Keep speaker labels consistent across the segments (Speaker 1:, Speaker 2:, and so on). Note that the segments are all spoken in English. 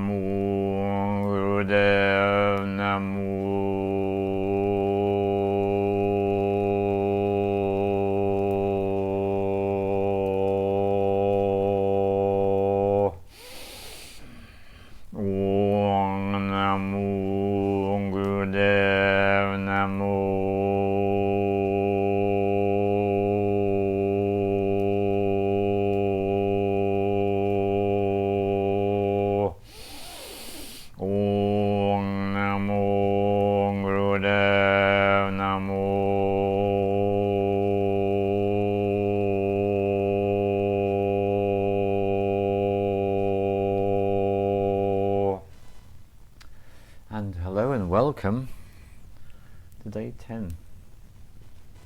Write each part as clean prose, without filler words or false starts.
Speaker 1: Gurudev Namo. Om Namo Gurudev Namo. Om Namo Gurudev Namo. And hello and welcome to day 10.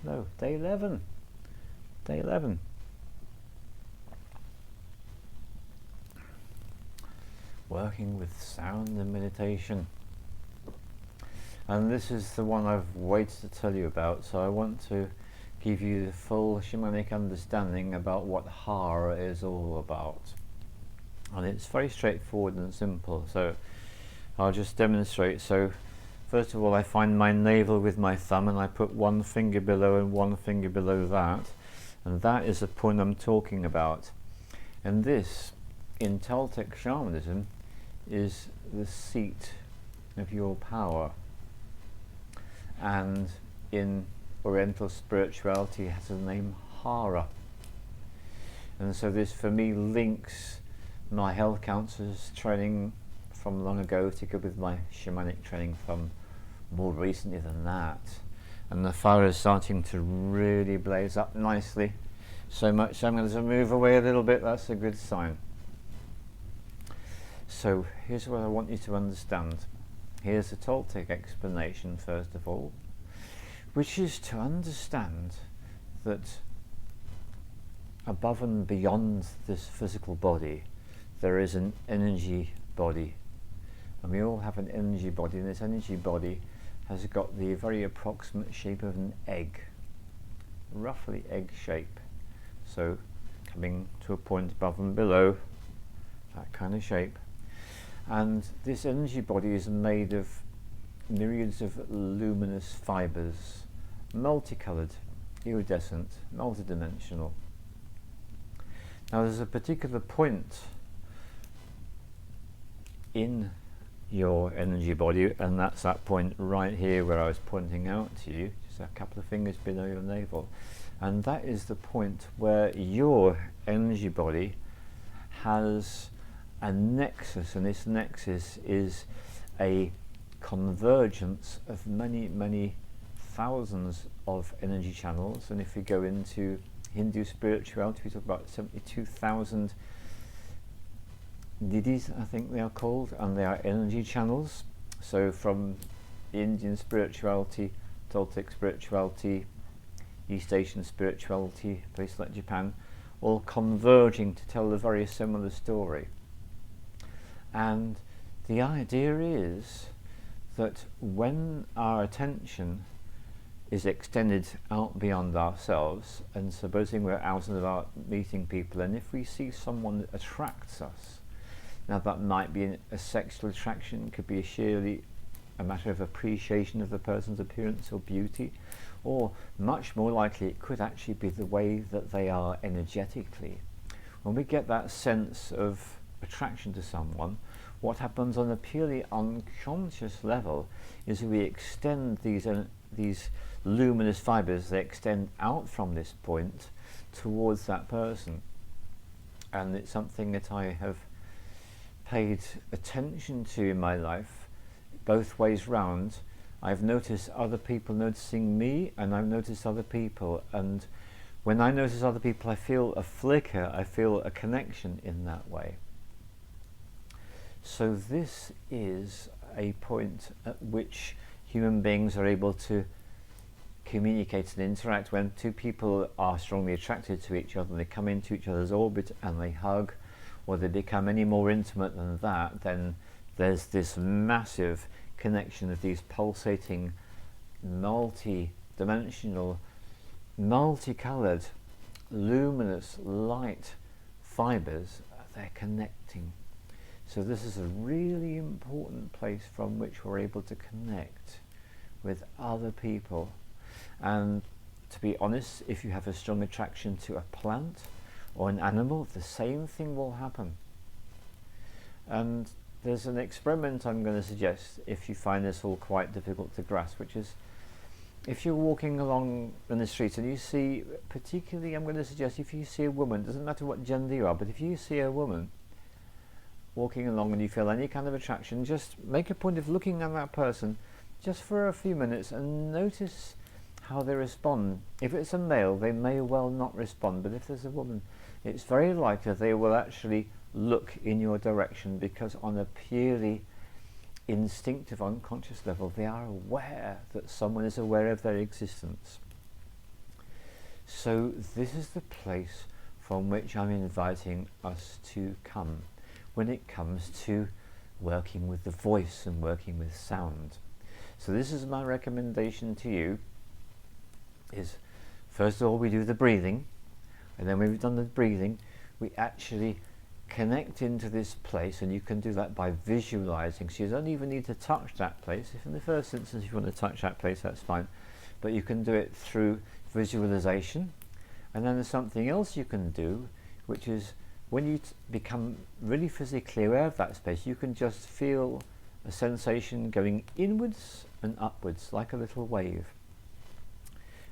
Speaker 1: No, day 11. Day 11. Working with sound and meditation. And this is the one I've waited to tell you about, so I want to give you the full shamanic understanding about what Hara is all about. And it's very straightforward and simple, so I'll just demonstrate. So first of all, I find my navel with my thumb and I put one finger below and one finger below that, and that is the point I'm talking about. And this, in Toltec shamanism, is the seat of your power, and in Oriental spirituality it has the name Hara. And so this for me links my health counselor's training from long ago together with my shamanic training from more recently than that, and the fire is starting to really blaze up nicely, so much so I'm going to move away a little bit. That's a good sign. So here's what I want you to understand. Here's the Toltec explanation first of all, which is to understand that above and beyond this physical body there is an energy body, and we all have an energy body, and this energy body has got the very approximate shape of an egg, roughly egg shape, so coming to a point above and below, that kind of shape. And this energy body is made of myriads of luminous fibers, multicolored, iridescent, multidimensional. Now there's a particular point in your energy body, and that's that point right here where I was pointing out to you, just a couple of fingers below your navel. And that is the point where your energy body has a nexus, and this nexus is a convergence of many, many thousands of energy channels. And if we go into Hindu spirituality, we talk about 72,000 didis, I think they are called, and they are energy channels. So from Indian spirituality, Toltec spirituality, East Asian spirituality, places like Japan, all converging to tell a very similar story. And the idea is that when our attention is extended out beyond ourselves, and supposing we're out and about meeting people, and if we see someone that attracts us, now that might be a sexual attraction, could be sheerly a matter of appreciation of the person's appearance or beauty, or much more likely it could actually be the way that they are energetically. When we get that sense of attraction to someone, what happens on a purely unconscious level is we extend these luminous fibers, they extend out from this point towards that person. And it's something that I have paid attention to in my life, both ways round. I've noticed other people noticing me, and I've noticed other people, and when I notice other people I feel a flicker, I feel a connection in that way. So this is a point at which human beings are able to communicate and interact. When two people are strongly attracted to each other and they come into each other's orbit and they hug, or they become any more intimate than that, then there's this massive connection of these pulsating, multi-dimensional, multicolored, luminous light fibers. They're connecting So this is a really important place from which we're able to connect with other people. And to be honest, if you have a strong attraction to a plant or an animal, the same thing will happen. And there's an experiment I'm going to suggest if you find this all quite difficult to grasp, which is if you're walking along in the streets and you see, particularly I'm going to suggest if you see a woman, doesn't matter what gender you are, but if you see a woman walking along and you feel any kind of attraction, just make a point of looking at that person just for a few minutes and notice how they respond. If it's a male, they may well not respond, but if there's a woman, it's very likely they will actually look in your direction, because on a purely instinctive unconscious level they are aware that someone is aware of their existence. So this is the place from which I'm inviting us to come when it comes to working with the voice and working with sound. So this is my recommendation to you, is first of all we do the breathing, and then when we've done the breathing we actually connect into this place, and you can do that by visualizing. So you don't even need to touch that place. If in the first instance you want to touch that place, that's fine, but you can do it through visualization. And then there's something else you can do, which is when you become really physically aware of that space, you can just feel a sensation going inwards and upwards like a little wave,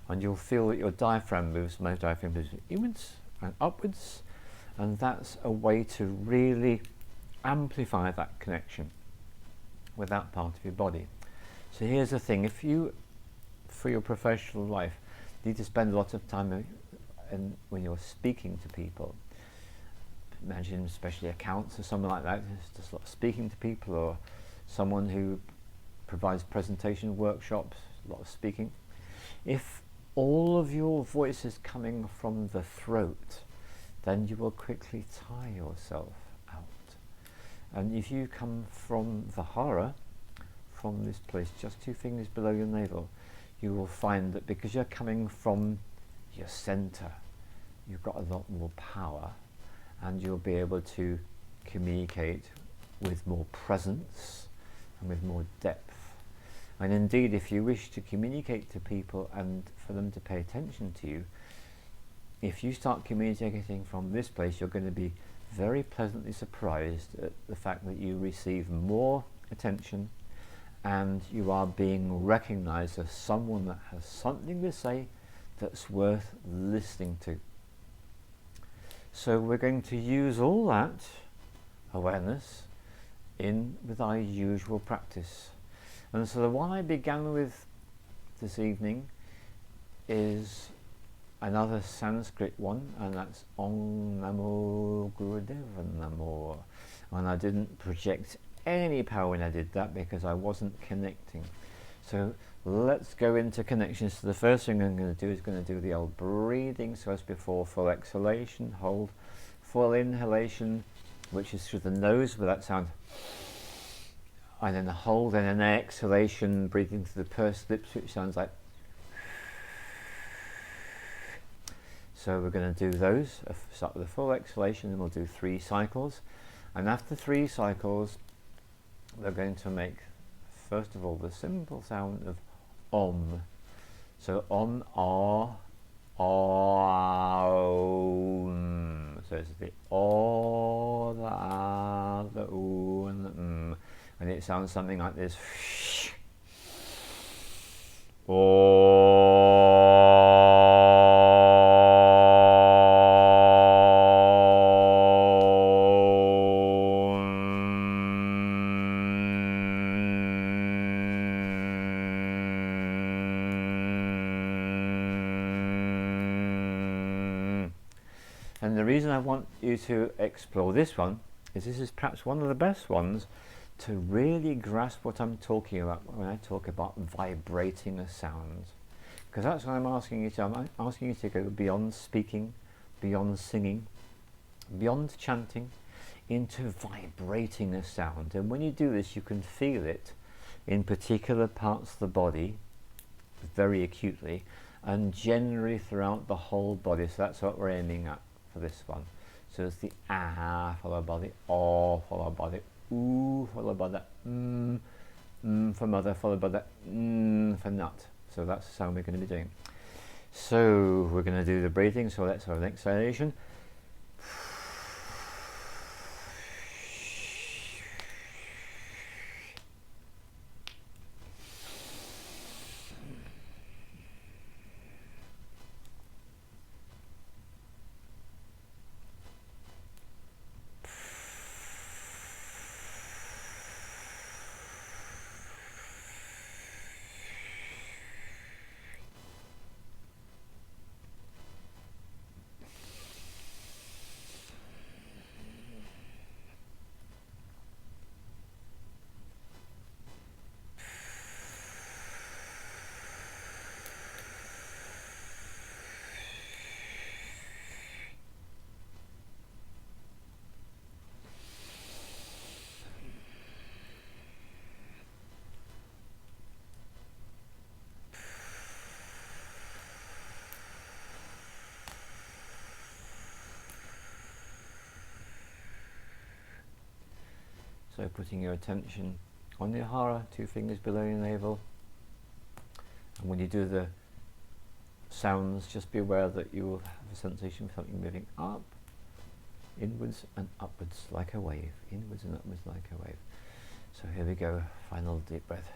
Speaker 1: and you'll feel that your diaphragm moves, my diaphragm moves inwards and upwards, and that's a way to really amplify that connection with that part of your body. So here's the thing, if you, for your professional life, need to spend a lot of time when you're speaking to people, imagine especially accounts or something like that, just a lot of speaking to people, or someone who provides presentation workshops, a lot of speaking. If all of your voice is coming from the throat, then you will quickly tire yourself out. And if you come from the Hara, from this place just 2 fingers below your navel, you will find that because you're coming from your center, you've got a lot more power, and you'll be able to communicate with more presence and with more depth. And indeed, if you wish to communicate to people and for them to pay attention to you, if you start communicating from this place, you're going to be very pleasantly surprised at the fact that you receive more attention and you are being recognized as someone that has something to say that's worth listening to. So we're going to use all that awareness with our usual practice. And so the one I began with this evening is another Sanskrit one, and that's Om Namo Gurudeva Namo. And I didn't project any power when I did that because I wasn't connecting. So let's go into connections. So the first thing I'm going to do is going to do the old breathing. So as before, full exhalation, hold, full inhalation, which is through the nose with that sound, and then a hold and an exhalation, breathing through the pursed lips, which sounds like. So we're going to do those. Start with a full exhalation, and we'll do 3 cycles. And after 3 cycles, we're going to make, first of all, the simple sound of Om. So Om, Ah, Om. So it's the O, the Ah, the Oo, and the and it sounds something like this. And the reason I want you to explore this one is this is perhaps one of the best ones to really grasp what I'm talking about when I talk about vibrating a sound. Because that's what I'm asking you to. I'm asking you to go beyond speaking, beyond singing, beyond chanting, into vibrating a sound. And when you do this, you can feel it in particular parts of the body very acutely, and generally throughout the whole body. So that's what we're aiming at for this one. So it's the ah followed by the oh, followed by the ooh, followed by the for mother, followed by the for nut. So that's the sound we're going to be doing. So we're going to do the breathing. So let's have an exhalation. So putting your attention on the Hara, 2 fingers below your navel. And when you do the sounds, just be aware that you will have a sensation of something moving up, inwards and upwards like a wave. Inwards and upwards like a wave. So here we go, final deep breath.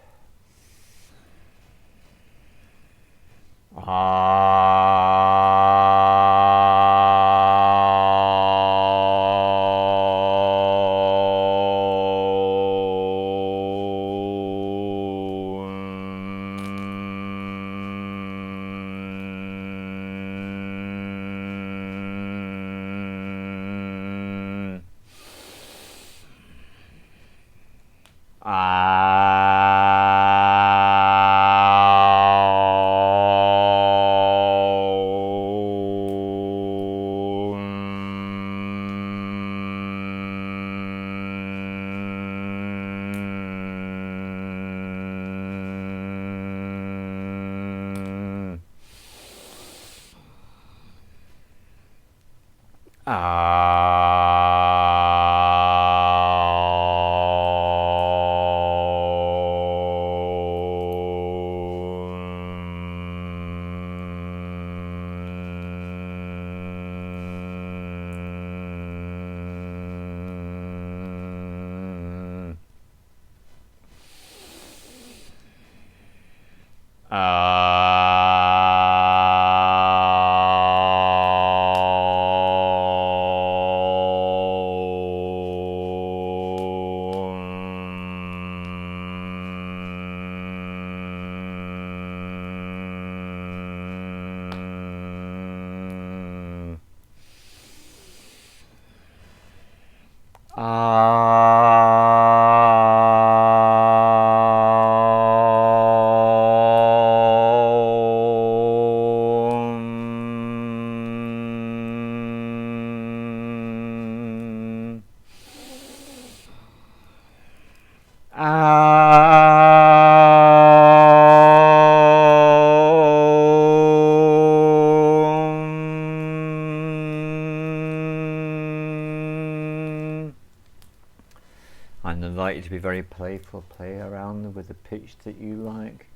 Speaker 1: And invite you to be very playful, play around with the pitch that you like,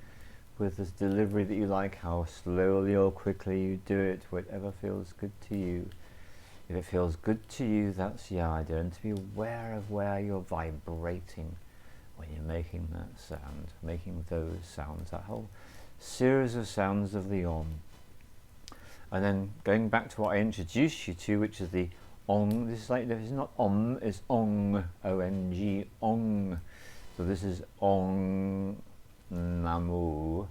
Speaker 1: with the delivery that you like, how slowly or quickly you do it, whatever feels good to you. If it feels good to you, that's the idea, and to be aware of where you're vibrating when you're making that sound, making those sounds, that whole series of sounds of the Om. And then going back to what I introduced you to, which is the Ong. This is like, this is not Om, it's Ong, O-N-G, Ong. So this is Ong, Namo,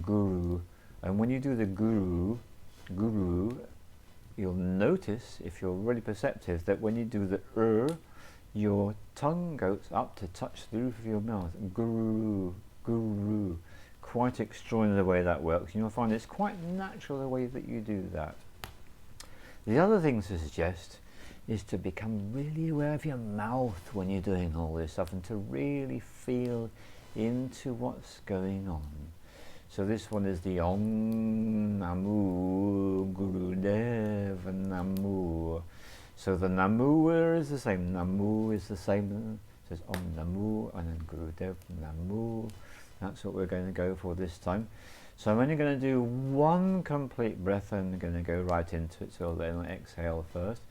Speaker 1: Guru. And when you do the Guru, you'll notice, if you're really perceptive, that when you do the your tongue goes up to touch the roof of your mouth. Guru, Guru. Quite extraordinary the way that works. And you'll find it's quite natural the way that you do that. The other thing to suggest is to become really aware of your mouth when you're doing all this stuff, and to really feel into what's going on. So this one is the Om Namo Gurudev Namo. So the namo is the same. Namo is the same. It says Om Namo and then Gurudev Namo. That's what we're going to go for this time. So I'm only going to do one complete breath and I'm going to go right into it. So then exhale first.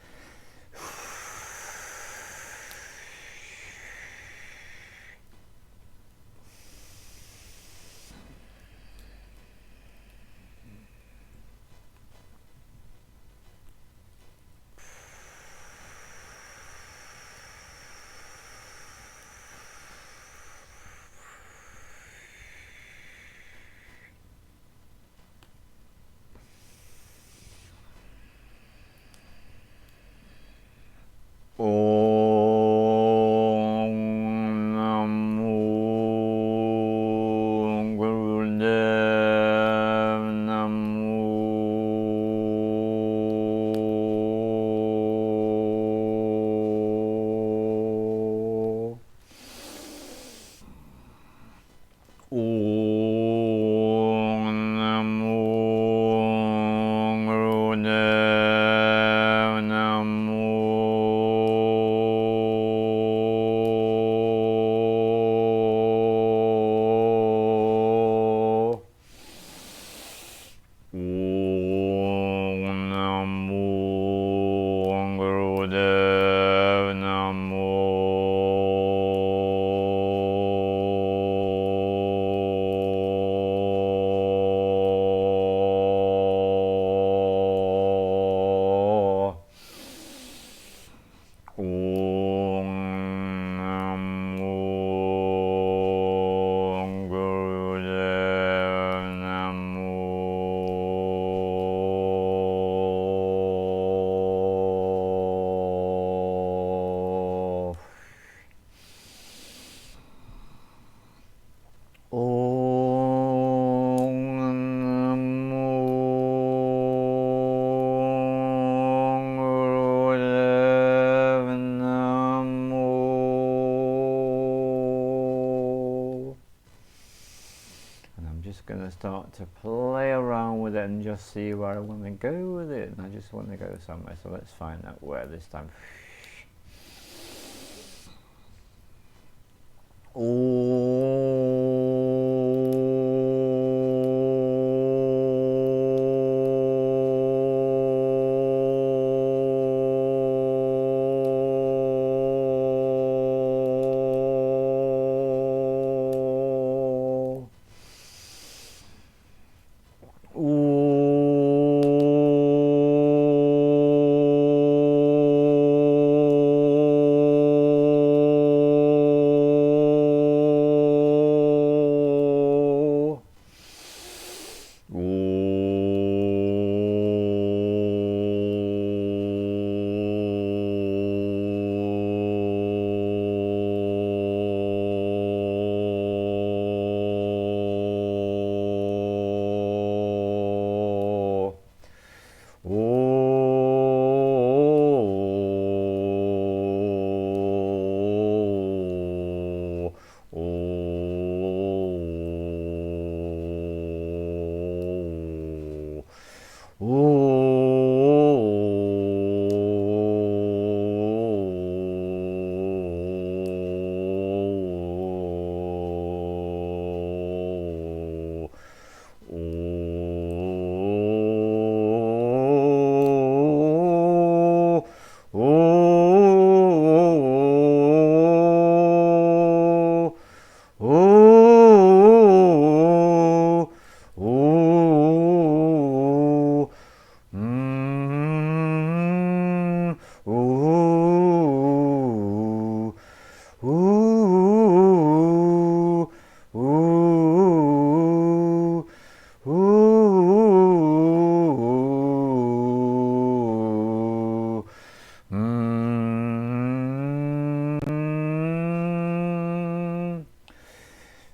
Speaker 1: Going to start to play around with it and just see where I want to go with it, and I just want to go somewhere, so let's find out where this time.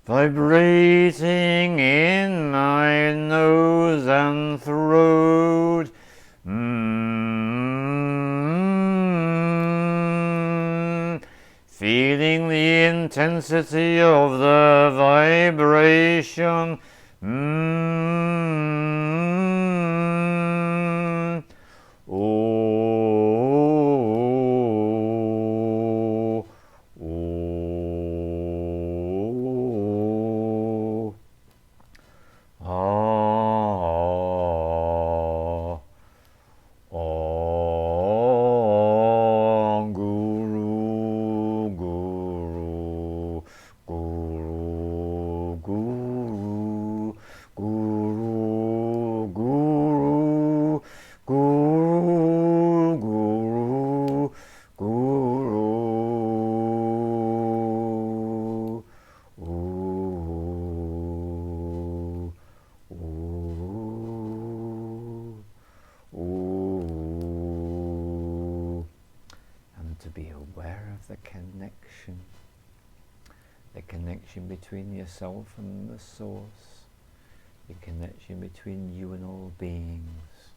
Speaker 1: Vibrating in my nose and throat. Feeling the intensity of the vibration. Oh. the connection between yourself and the source, the connection between you and all beings,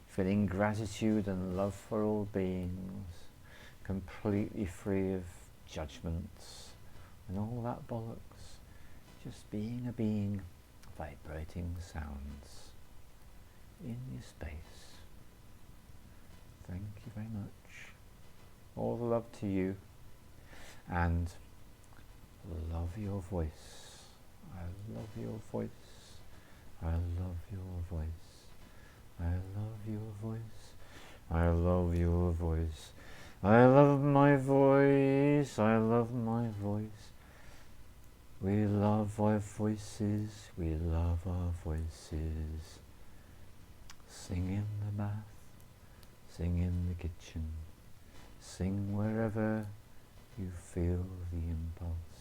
Speaker 1: feeling gratitude and love for all beings, completely free of judgments and all that bollocks, just being a being, vibrating sounds in your space. Thank you very much. All the love to you, and love your voice. I love your voice. I love your voice. I love your voice. I love your voice. I love my voice. I love my voice. We love our voices. We love our voices. Sing in the bath. Sing in the kitchen. Sing wherever you feel the impulse.